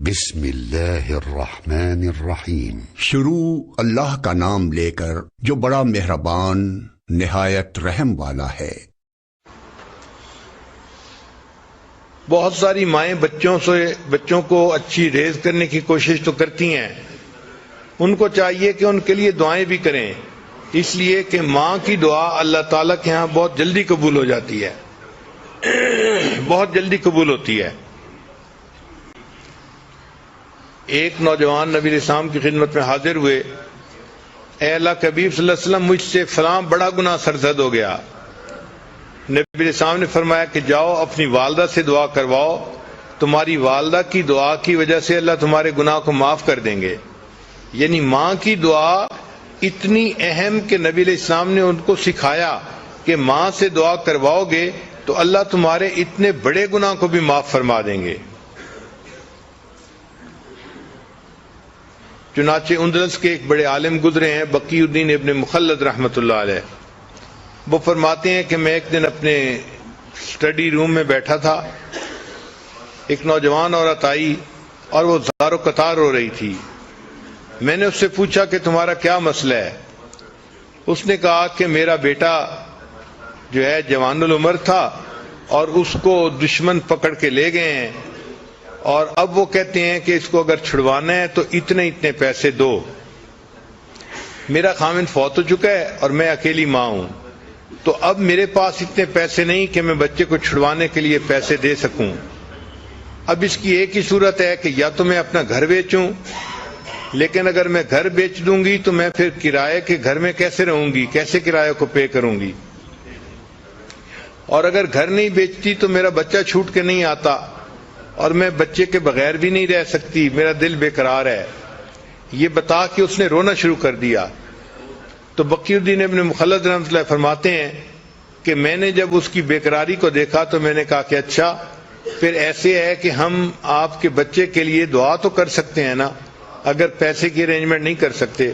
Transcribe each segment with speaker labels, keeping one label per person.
Speaker 1: بسم اللہ الرحمن الرحیم۔
Speaker 2: شروع اللہ کا نام لے کر جو بڑا مہربان نہایت رحم والا ہے۔
Speaker 3: بہت ساری مائیں بچوں کو اچھی ریز کرنے کی کوشش تو کرتی ہیں، ان کو چاہیے کہ ان کے لیے دعائیں بھی کریں، اس لیے کہ ماں کی دعا اللہ تعالیٰ کے ہاں بہت جلدی قبول ہو جاتی ہے، بہت جلدی قبول ہوتی ہے۔ ایک نوجوان نبی علیہ السلام کی خدمت میں حاضر ہوئے، اے اللہ کے حبیب صلی اللہ علیہ وسلم، مجھ سے فلاں بڑا گناہ سرزد ہو گیا۔ نبی علیہ السلام نے فرمایا کہ جاؤ اپنی والدہ سے دعا کرواؤ، تمہاری والدہ کی دعا کی وجہ سے اللہ تمہارے گناہ کو معاف کر دیں گے۔ یعنی ماں کی دعا اتنی اہم کہ نبی علیہ السلام نے ان کو سکھایا کہ ماں سے دعا کرواؤ گے تو اللہ تمہارے اتنے بڑے گناہ کو بھی معاف فرما دیں گے۔ چنانچہ اندلس کے ایک بڑے عالم گزرے ہیں، بقی الدین ابن مخلد رحمۃ اللہ علیہ، وہ فرماتے ہیں کہ میں ایک دن اپنے اسٹڈی روم میں بیٹھا تھا، ایک نوجوان عورت آئی اور وہ زار و قطار رو رہی تھی۔ میں نے اس سے پوچھا کہ تمہارا کیا مسئلہ ہے؟ اس نے کہا کہ میرا بیٹا جو ہے جوان العمر تھا اور اس کو دشمن پکڑ کے لے گئے ہیں، اور اب وہ کہتے ہیں کہ اس کو اگر چھڑوانا ہے تو اتنے پیسے دو۔ میرا خاوند فوت ہو چکا ہے اور میں اکیلی ماں ہوں، تو اب میرے پاس اتنے پیسے نہیں کہ میں بچے کو چھڑوانے کے لیے پیسے دے سکوں۔ اب اس کی ایک ہی صورت ہے کہ یا تو میں اپنا گھر بیچوں، لیکن اگر میں گھر بیچ دوں گی تو میں پھر کرائے کے گھر میں کیسے رہوں گی، کیسے کرایہ کو پے کروں گی، اور اگر گھر نہیں بیچتی تو میرا بچہ چھوٹ کے نہیں آتا اور میں بچے کے بغیر بھی نہیں رہ سکتی، میرا دل بے قرار ہے۔ یہ بتا کہ اس نے رونا شروع کر دیا۔ تو بقی الدین ابن مخلد رحمۃ اللہ فرماتے ہیں کہ میں نے جب اس کی بے قراری کو دیکھا تو میں نے کہا کہ اچھا پھر ایسے ہے کہ ہم آپ کے بچے کے لیے دعا تو کر سکتے ہیں نا، اگر پیسے کی ارینجمنٹ نہیں کر سکتے۔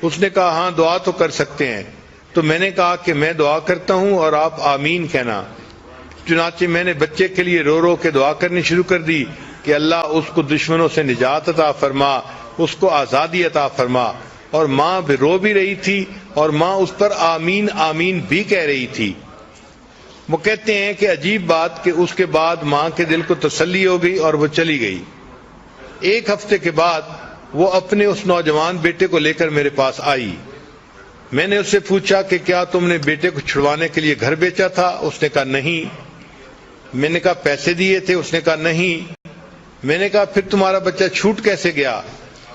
Speaker 3: اس نے کہا ہاں دعا تو کر سکتے ہیں۔ تو میں نے کہا کہ میں دعا کرتا ہوں اور آپ آمین کہنا۔ چنانچہ میں نے بچے کے لیے رو رو کے دعا کرنی شروع کر دی کہ اللہ اس کو دشمنوں سے نجات عطا فرما، اس کو آزادی عطا فرما، اور ماں بھی رو بھی رہی تھی اور ماں اس پر آمین آمین بھی کہہ رہی تھی۔ وہ کہتے ہیں کہ عجیب بات کہ اس کے بعد ماں کے دل کو تسلی ہو گئی اور وہ چلی گئی۔ ایک ہفتے کے بعد وہ اپنے اس نوجوان بیٹے کو لے کر میرے پاس آئی۔ میں نے اس سے پوچھا کہ کیا تم نے بیٹے کو چھڑوانے کے لیے گھر بیچا تھا؟ اس نے کہا نہیں۔ میں نے کہا پیسے دیے تھے؟ اس نے کہا نہیں۔ میں نے کہا پھر تمہارا بچہ چھوٹ کیسے گیا؟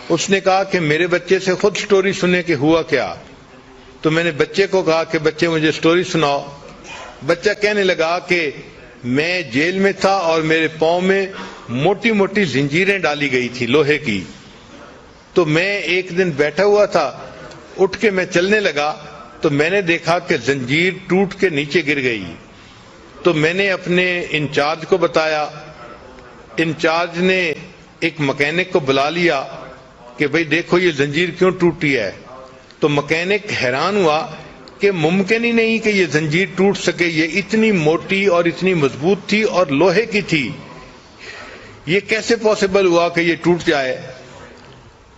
Speaker 3: اس نے کہا کہ میرے بچے سے خود سٹوری سننے کے ہوا کیا۔ تو میں نے بچے کو کہا کہ بچے مجھے سٹوری سناؤ۔ بچہ کہنے لگا کہ میں جیل میں تھا اور میرے پاؤں میں موٹی موٹی زنجیریں ڈالی گئی تھی لوہے کی، تو میں ایک دن بیٹھا ہوا تھا، اٹھ کے میں چلنے لگا تو میں نے دیکھا کہ زنجیر ٹوٹ کے نیچے گر گئی۔ تو میں نے اپنے انچارج کو بتایا، انچارج نے ایک مکینک کو بلا لیا کہ بھئی دیکھو یہ زنجیر کیوں ٹوٹی ہے۔ تو مکینک حیران ہوا کہ ممکن ہی نہیں کہ یہ زنجیر ٹوٹ سکے، یہ اتنی موٹی اور اتنی مضبوط تھی اور لوہے کی تھی، یہ کیسے پاسبل ہوا کہ یہ ٹوٹ جائے۔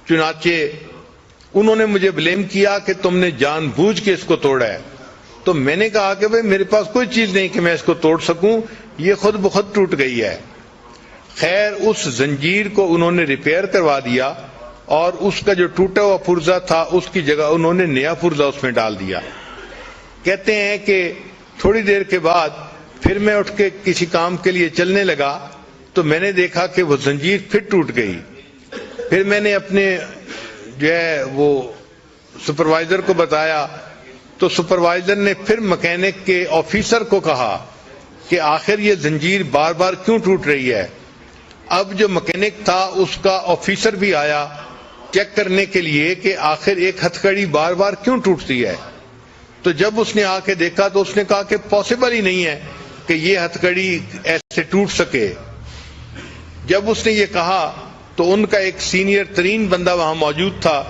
Speaker 3: چنانچہ انہوں نے مجھے بلیم کیا کہ تم نے جان بوجھ کے اس کو توڑا ہے۔ تو میں نے کہا کہ بھئی میرے پاس کوئی چیز نہیں کہ میں اس کو توڑ سکوں، یہ خود بخود ٹوٹ گئی ہے۔ خیر اس زنجیر کو انہوں نے ریپیئر کروا دیا اور اس کا جو ٹوٹا ہوا پرزا تھا اس کی جگہ انہوں نے نیا پرزا اس میں ڈال دیا۔ کہتے ہیں کہ تھوڑی دیر کے بعد پھر میں اٹھ کے کسی کام کے لیے چلنے لگا تو میں نے دیکھا کہ وہ زنجیر پھر ٹوٹ گئی۔ پھر میں نے اپنے جو ہے وہ سپروائزر کو بتایا تو سپروائزر نے پھر مکینک کے آفیسر کو کہا کہ آخر یہ زنجیر بار بار کیوں ٹوٹ رہی ہے۔ اب جو مکینک تھا اس کا آفیسر بھی آیا چیک کرنے کے لیے کہ آخر ایک ہتھکڑی بار بار کیوں ٹوٹتی ہے۔ تو جب اس نے آ کے دیکھا تو اس نے کہا کہ پاسبل ہی نہیں ہے کہ یہ ہتھکڑی ایسے ٹوٹ سکے۔ جب اس نے یہ کہا تو ان کا ایک سینئر ترین بندہ وہاں موجود تھا،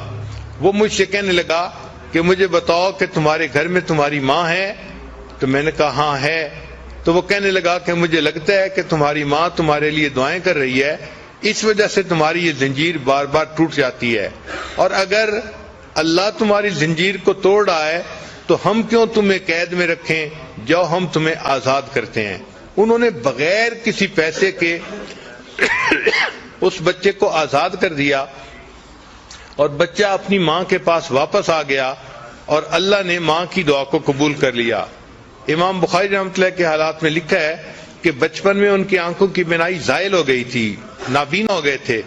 Speaker 3: وہ مجھ سے کہنے لگا کہ مجھے بتاؤ کہ تمہارے گھر میں تمہاری ماں ہے؟ تو میں نے کہا ہاں ہے۔ تو وہ کہنے لگا کہ مجھے لگتا ہے کہ تمہاری ماں تمہارے لیے دعائیں کر رہی ہے، اس وجہ سے تمہاری یہ زنجیر بار بار ٹوٹ جاتی ہے، اور اگر اللہ تمہاری زنجیر کو توڑ رہا ہے تو ہم کیوں تمہیں قید میں رکھیں، جو ہم تمہیں آزاد کرتے ہیں۔ انہوں نے بغیر کسی پیسے کے اس بچے کو آزاد کر دیا، اور بچہ اپنی ماں کے پاس واپس آ گیا، اور اللہ نے ماں کی دعا کو قبول کر لیا۔ امام بخاری رحمۃ اللہ کے حالات میں لکھا ہے کہ بچپن میں ان کی آنکھوں کی بینائی زائل ہو گئی تھی، نابینا ہو گئے تھے،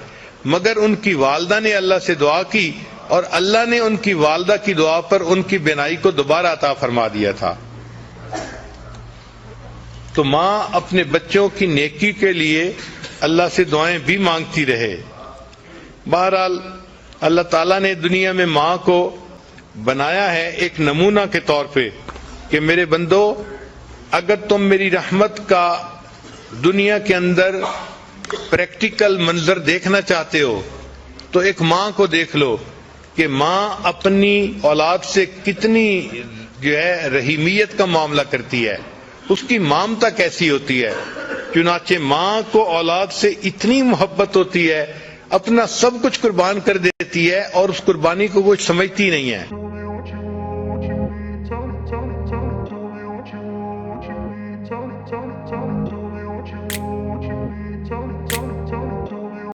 Speaker 3: مگر ان کی والدہ نے اللہ سے دعا کی، اور اللہ نے ان کی والدہ کی دعا پر ان کی بینائی کو دوبارہ عطا فرما دیا تھا۔ تو ماں اپنے بچوں کی نیکی کے لیے اللہ سے دعائیں بھی مانگتی رہے۔ بہرحال اللہ تعالیٰ نے دنیا میں ماں کو بنایا ہے ایک نمونہ کے طور پہ کہ میرے بندو، اگر تم میری رحمت کا دنیا کے اندر پریکٹیکل منظر دیکھنا چاہتے ہو تو ایک ماں کو دیکھ لو کہ ماں اپنی اولاد سے کتنی رحیمیت کا معاملہ کرتی ہے، اس کی مامتا کیسی ہوتی ہے۔ چنانچہ ماں کو اولاد سے اتنی محبت ہوتی ہے، اپنا سب کچھ قربان کر دیتی ہے، اور اس قربانی کو وہ سمجھتی نہیں ہے۔
Speaker 4: Tell me.